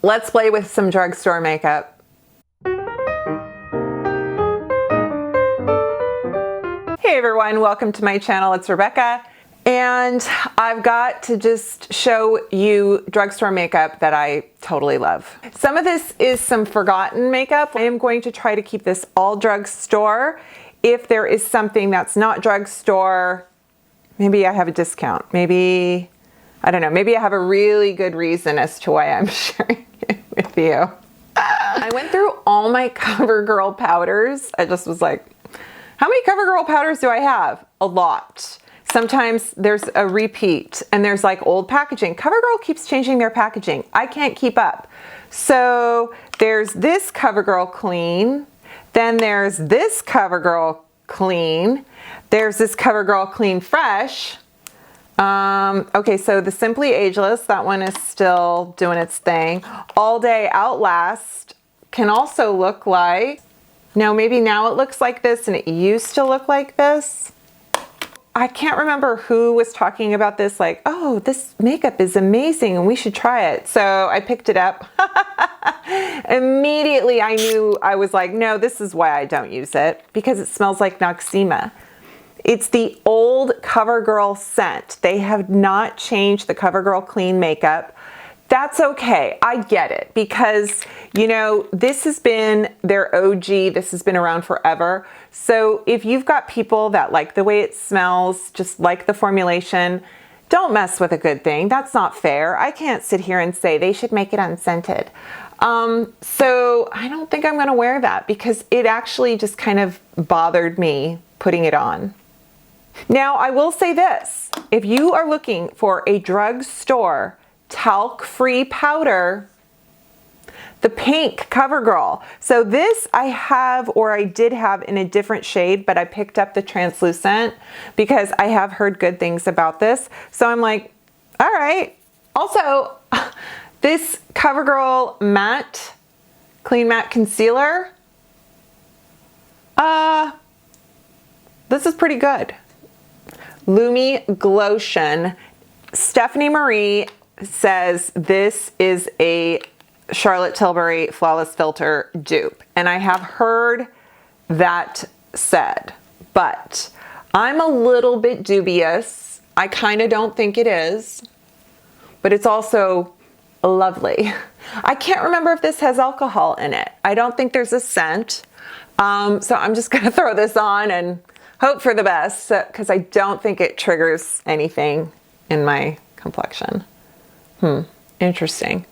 let's play with some drugstore makeup. Hey everyone, welcome to my channel. It's Rebecca, and I've got to just show you drugstore makeup that I totally love. Some of this is some forgotten makeup. I am going to try to keep this all drugstore. If there is something that's not drugstore, maybe I have a discount. Maybe, I don't know, maybe I have a really good reason as to why I'm sharing it with you. I went through all my CoverGirl powders. I just was like, how many CoverGirl powders do I have? A lot. Sometimes there's a repeat and there's like old packaging. CoverGirl keeps changing their packaging. I can't keep up. So there's this CoverGirl Clean. Then there's this CoverGirl Clean. There's this CoverGirl Clean Fresh. Okay, so the Simply Ageless, that one is still doing its thing. All Day Outlast can also look like, no, maybe now it looks like this and it used to look like this. I can't remember who was talking about this, like, oh, this makeup is amazing and we should try it. So I picked it up. Immediately I knew, I was like, no, this is why I don't use it, because it smells like Noxzema. It's the old CoverGirl scent. They have not changed the CoverGirl Clean makeup. That's okay. I get it, because, you know, this has been their OG. This has been around forever. So if you've got people that like the way it smells, just like the formulation, don't mess with a good thing. That's not fair. I can't sit here and say they should make it unscented. So I don't think I'm going to wear that, because it actually just kind of bothered me putting it on. Now, I will say this. If you are looking for a drugstore talc-free powder, the pink CoverGirl. So this I have, or I did have in a different shade, but I picked up the translucent because I have heard good things about this. So I'm like, all right. Also, this CoverGirl Matte, Clean Matte Concealer, this is pretty good. Lumi Glotion. Stephanie Marie says this is a Charlotte Tilbury Flawless Filter dupe, and I have heard that said, but I'm a little bit dubious. I kind of don't think it is, but it's also lovely. I can't remember if this has alcohol in it. I don't think there's a scent, so I'm just gonna throw this on and hope for the best, because I don't think it triggers anything in my complexion. Interesting.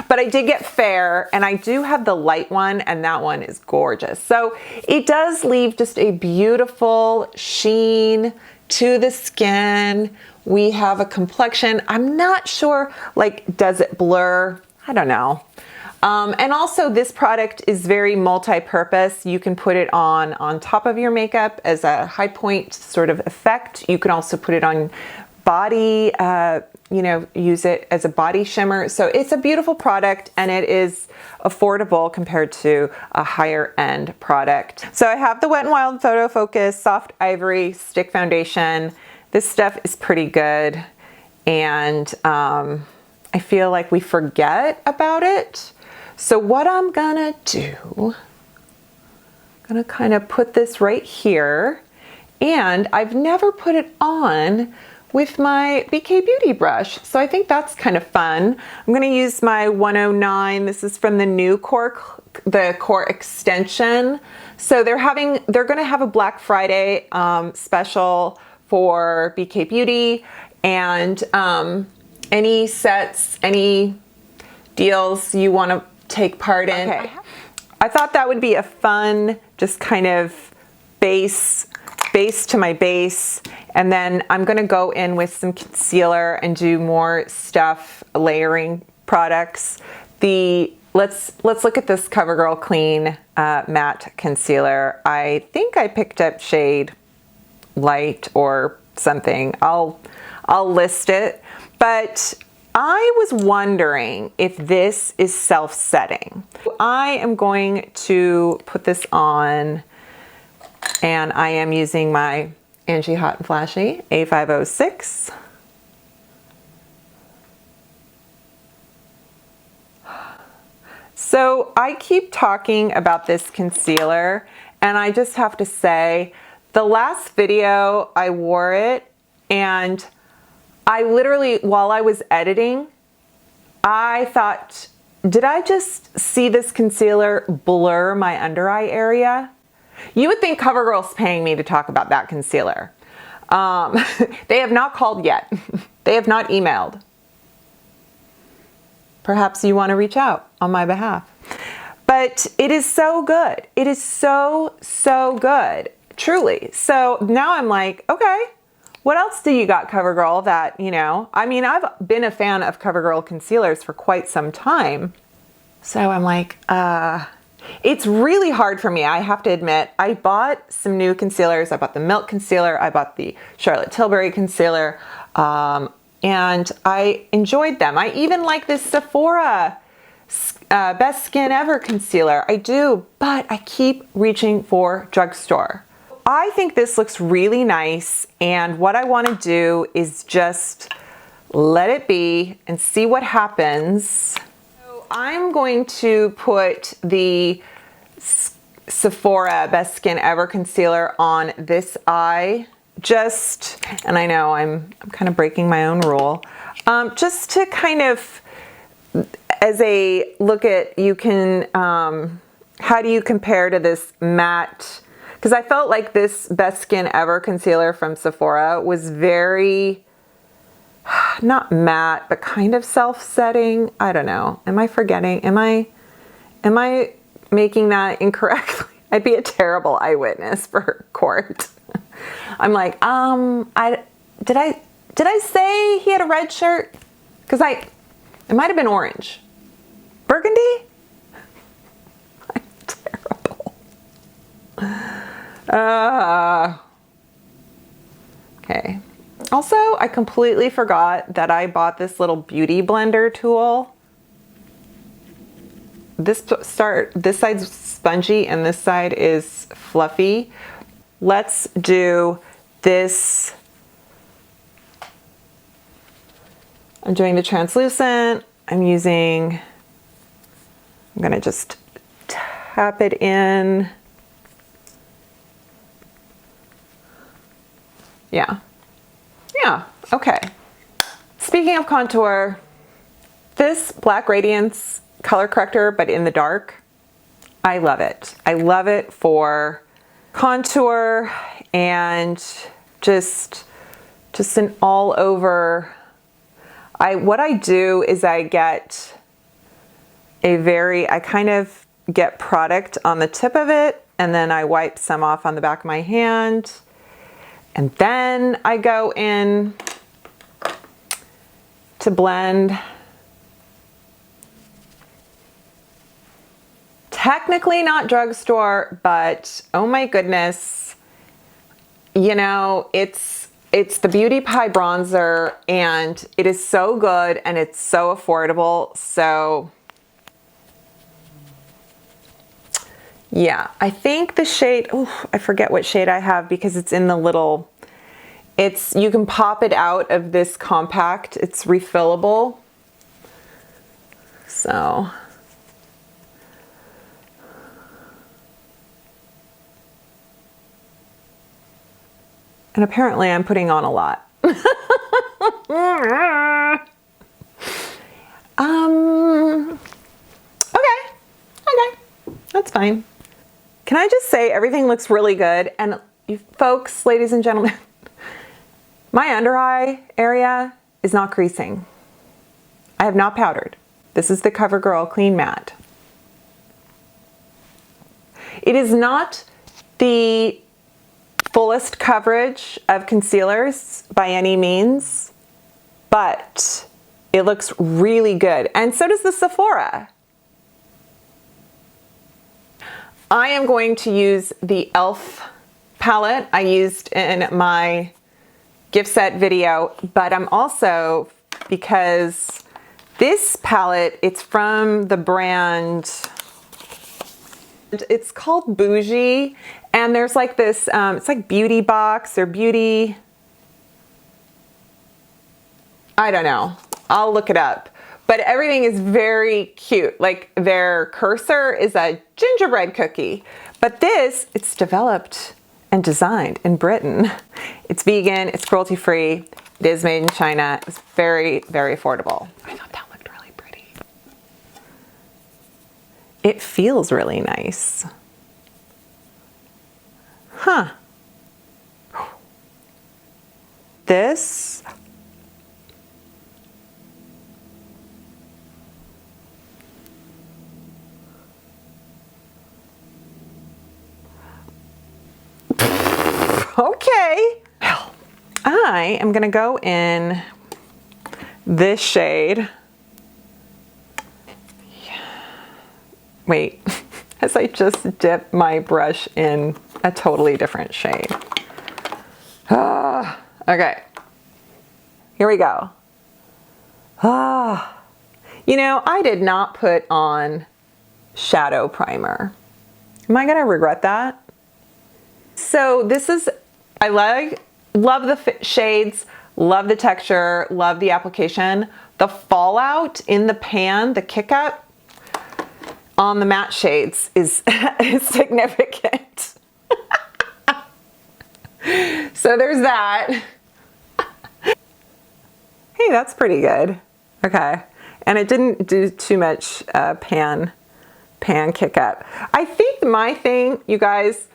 But I did get Fair, and I do have the light one, and that one is gorgeous. So it does leave just a beautiful sheen to the skin. We have a complexion. I'm not sure, like, does it blur? I don't know. And also this product is very multi-purpose. You can put it on top of your makeup as a high point sort of effect. You can also put it on body, you know, use it as a body shimmer. So it's a beautiful product, and it is affordable compared to a higher end product. So I have the Wet n Wild Photo Focus Soft Ivory Stick Foundation. This stuff is pretty good, and I feel like we forget about it. So what I'm gonna do, I'm gonna kind of put this right here, and I've never put it on with my BK Beauty brush. So I think that's kind of fun. I'm gonna use my 109. This is from the new the Core Extension. So they're gonna have a Black Friday special for BK Beauty, and any sets, any deals you wanna take part in. Okay. I thought that would be a fun, just kind of base to my base, and then I'm gonna go in with some concealer and do more stuff, layering products. Let's look at this CoverGirl Clean Matte Concealer. I think I picked up shade Light or something. I'll list it, but I was wondering if this is self-setting. I am going to put this on, and I am using my Angie Hot and Flashy A506. So I keep talking about this concealer, and I just have to say, the last video I wore it, and I literally, while I was editing, I thought, did I just see this concealer blur my under eye area? You would think CoverGirl's paying me to talk about that concealer. They have not called yet. They have not emailed. Perhaps you want to reach out on my behalf. But it is so good. It is so, so good. Truly. So now I'm like, okay, what else do you got, CoverGirl, that, you know, I mean, I've been a fan of CoverGirl concealers for quite some time. So I'm like, it's really hard for me, I have to admit. I bought some new concealers. I bought the Milk Concealer. I bought the Charlotte Tilbury Concealer. And I enjoyed them. I even like this Sephora Best Skin Ever Concealer. I do, but I keep reaching for Drugstore. I think this looks really nice, and what I want to do is just let it be and see what happens. So I'm going to put the Sephora Best Skin Ever Concealer on this eye. Just, and I know I'm kind of breaking my own rule, just to kind of, as a look at, you can, how do you compare to this matte, because I felt like this Best Skin Ever concealer from Sephora was very, not matte, but kind of self-setting. I don't know. Am I forgetting? Am I making that incorrectly? I'd be a terrible eyewitness for court. I'm like, did I say he had a red shirt? Because it might have been orange. Burgundy? I'm terrible. Okay. Also, I completely forgot that I bought this little beauty blender tool. This side's spongy and this side is fluffy. Let's do this. I'm doing the translucent. I'm gonna just tap it in. Yeah, okay. Speaking of contour, this Black Radiance color corrector, but in the dark, I love it. I love it for contour and just an all over. What I do is I get I kind of get product on the tip of it, and then I wipe some off on the back of my hand, and then I go in to blend. Technically not drugstore, but oh my goodness, you know, it's the Beauty Pie bronzer, and it is so good and it's so affordable. So yeah, I think the shade, oh, I forget what shade I have because it's in the little, you can pop it out of this compact. It's refillable. So and apparently I'm putting on a lot. Okay, that's fine. Can I just say everything looks really good? And you folks, ladies and gentlemen, my under eye area is not creasing. I have not powdered. This is the CoverGirl Clean Matte. It is not the fullest coverage of concealers by any means, but it looks really good. And so does the Sephora. I am going to use the e.l.f. palette I used in my gift set video, but I'm also, because this palette, it's from the brand, it's called Bougie, and there's like this, it's like Beauty Box or Beauty, I don't know, I'll look it up. but everything is very cute. Like their cursor is a gingerbread cookie, but this, it's developed and designed in Britain. It's vegan, it's cruelty free, it is made in China. It's very, very affordable. I thought that looked really pretty. It feels really nice. Huh. This, okay. Well, I am gonna go in this shade. Wait, as I just dip my brush in a totally different shade. Okay, here we go. You know, I did not put on shadow primer. Am I gonna regret that? So this is, I love the shades, love the texture, love the application. The fallout in the pan, the kick up on the matte shades is, is significant. So there's that. Hey, that's pretty good. Okay. And it didn't do too much pan kick up. I think my thing, you guys,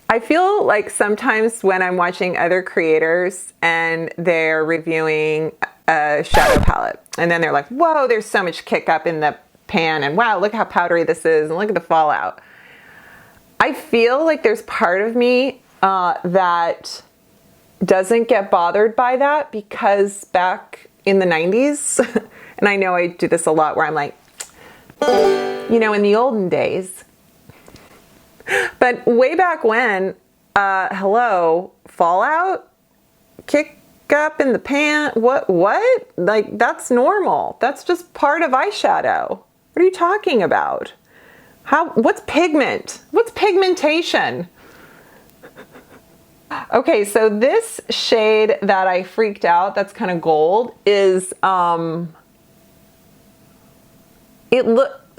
I feel like sometimes when I'm watching other creators and they're reviewing a shadow palette, and then they're like, whoa, there's so much kick up in the pan, and wow, look how powdery this is, and look at the fallout. I feel like there's part of me that doesn't get bothered by that, because back in the 90s, and I know I do this a lot where I'm like, you know, in the olden days, but way back when, hello, fallout, kick up in the pan, what? Like, that's normal. That's just part of eyeshadow. What are you talking about? What's pigment? What's pigmentation? Okay, so this shade that I freaked out, that's kind of gold, is,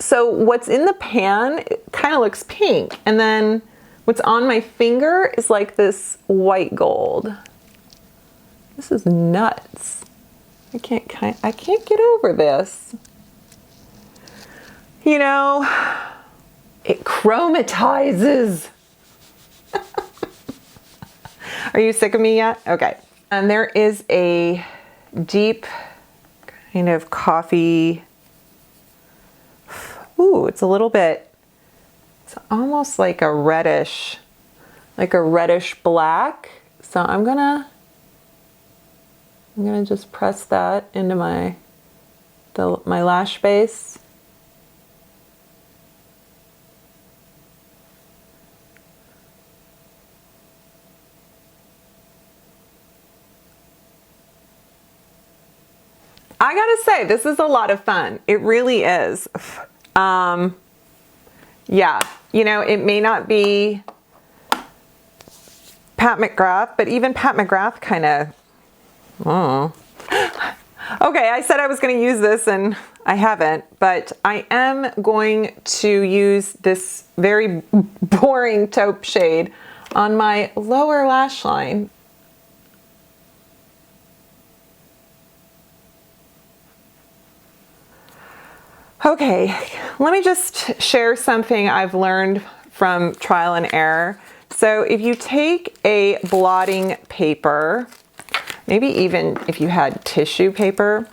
so what's in the pan, it kind of looks pink. And then what's on my finger is like this white gold. This is nuts. I can't get over this. You know, it chromatizes. Are you sick of me yet? Okay. And there is a deep kind of coffee. Ooh, it's a little bit, it's almost like a reddish black. So I'm gonna just press that into my lash base. I gotta say, this is a lot of fun. It really is. Yeah, you know, it may not be Pat McGrath, but even Pat McGrath kind of, Okay, I said I was going to use this and I haven't, but I am going to use this very boring taupe shade on my lower lash line. Okay, let me just share something I've learned from trial and error. So if you take a blotting paper, maybe even if you had tissue paper,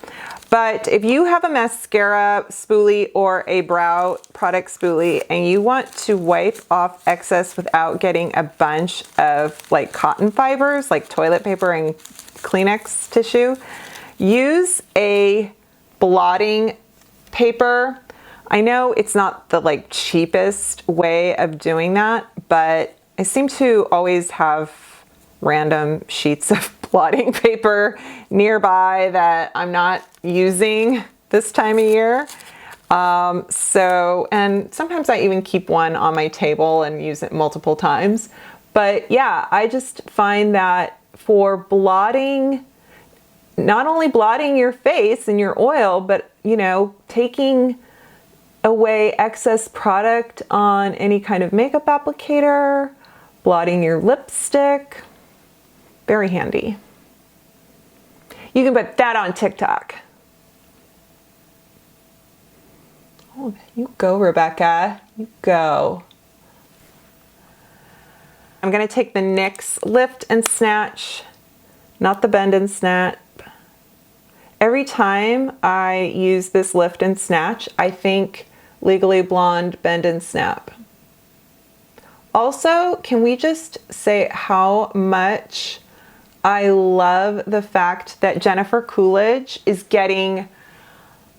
but if you have a mascara spoolie or a brow product spoolie and you want to wipe off excess without getting a bunch of like cotton fibers, like toilet paper and Kleenex tissue, use a blotting paper. I know it's not the like cheapest way of doing that, but I seem to always have random sheets of blotting paper nearby that I'm not using this time of year. And sometimes I even keep one on my table and use it multiple times. But yeah, I just find that for blotting, not only blotting your face and your oil, but, you know, taking away excess product on any kind of makeup applicator, blotting your lipstick. Very handy. You can put that on TikTok. Oh, you go, Rebecca. You go. I'm going to take the NYX Lift and Snatch, not the Bend and Snap. Every time I use this Lift and Snatch, I think Legally Blonde Bend and Snap. Also, can we just say how much I love the fact that Jennifer Coolidge is getting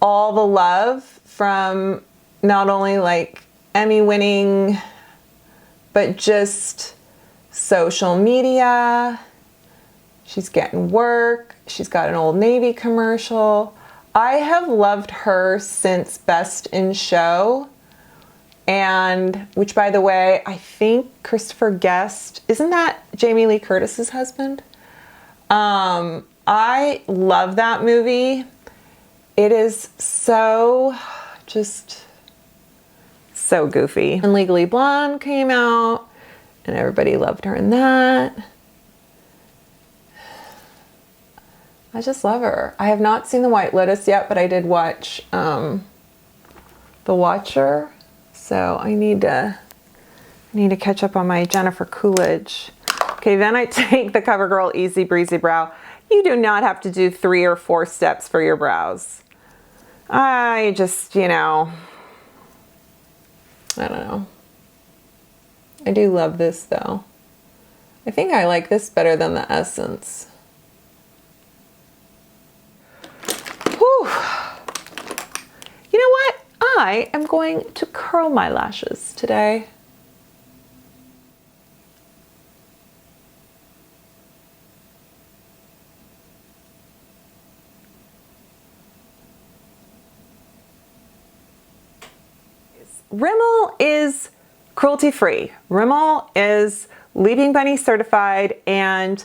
all the love from not only like Emmy winning, but just social media. She's getting work. She's got an Old Navy commercial. I have loved her since Best in Show, and which, by the way, I think Christopher Guest, isn't that Jamie Lee Curtis's husband? I love that movie. It is so, just so goofy. And Legally Blonde came out, and everybody loved her in that. I just love her. I have not seen The White Lotus yet, but I did watch The Watcher. So I need to catch up on my Jennifer Coolidge. Okay, then I take the CoverGirl Easy Breezy Brow. You do not have to do 3 or 4 steps for your brows. I just, you know, I don't know. I do love this though. I think I like this better than the Essence. Whew. You know what? I am going to curl my lashes today. Rimmel is cruelty-free. Rimmel is Leaping Bunny certified, and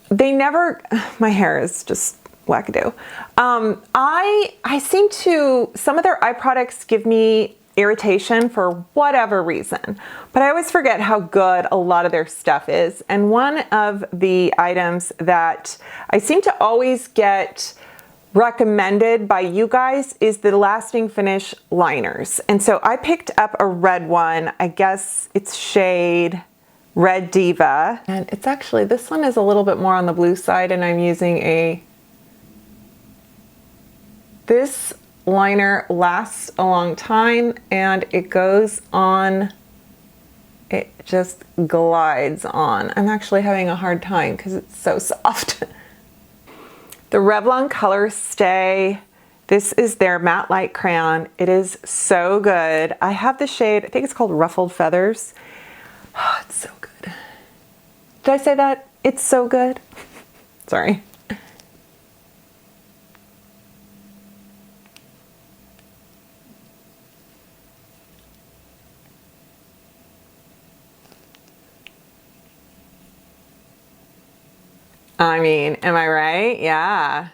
they never, my hair is just wackadoo. I seem to, some of their eye products give me irritation for whatever reason, but I always forget how good a lot of their stuff is. And one of the items that I seem to always get recommended by you guys is the Lasting Finish liners. And so I picked up a red one. I guess it's shade Red Diva. And it's actually, this one is a little bit more on the blue side, and I'm using this liner lasts a long time, and it goes on, it just glides on. I'm actually having a hard time because it's so soft. The Revlon Color Stay. This is their matte light crayon. It is so good. I have the shade, I think it's called Ruffled Feathers. Oh, it's so good. Did I say that? It's so good. Sorry. I mean, am I right? Yeah.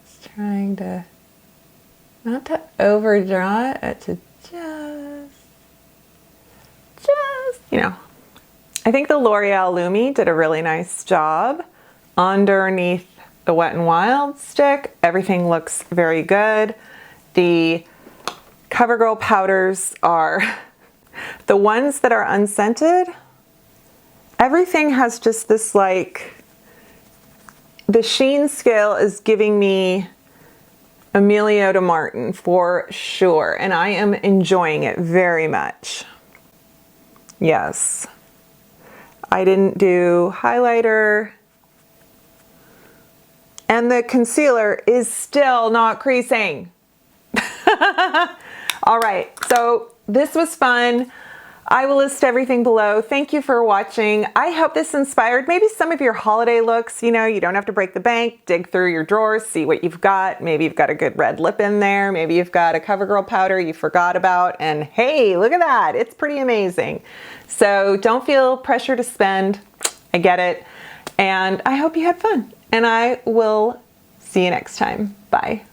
Just trying to, not to overdraw it, but to just, you know. I think the L'Oreal Lumi did a really nice job underneath the Wet n Wild stick. Everything looks very good. The CoverGirl powders are the ones that are unscented. Everything has just this, like, the sheen scale is giving me Emilio de Martin for sure, and I am enjoying it very much. Yes. I didn't do highlighter, and the concealer is still not creasing. All right, so this was fun. I will list everything below. Thank you for watching. I hope this inspired maybe some of your holiday looks. You know, you don't have to break the bank, dig through your drawers, see what you've got. Maybe you've got a good red lip in there. Maybe you've got a CoverGirl powder you forgot about. And hey, look at that. It's pretty amazing. So don't feel pressure to spend. I get it. And I hope you had fun. And I will see you next time. Bye.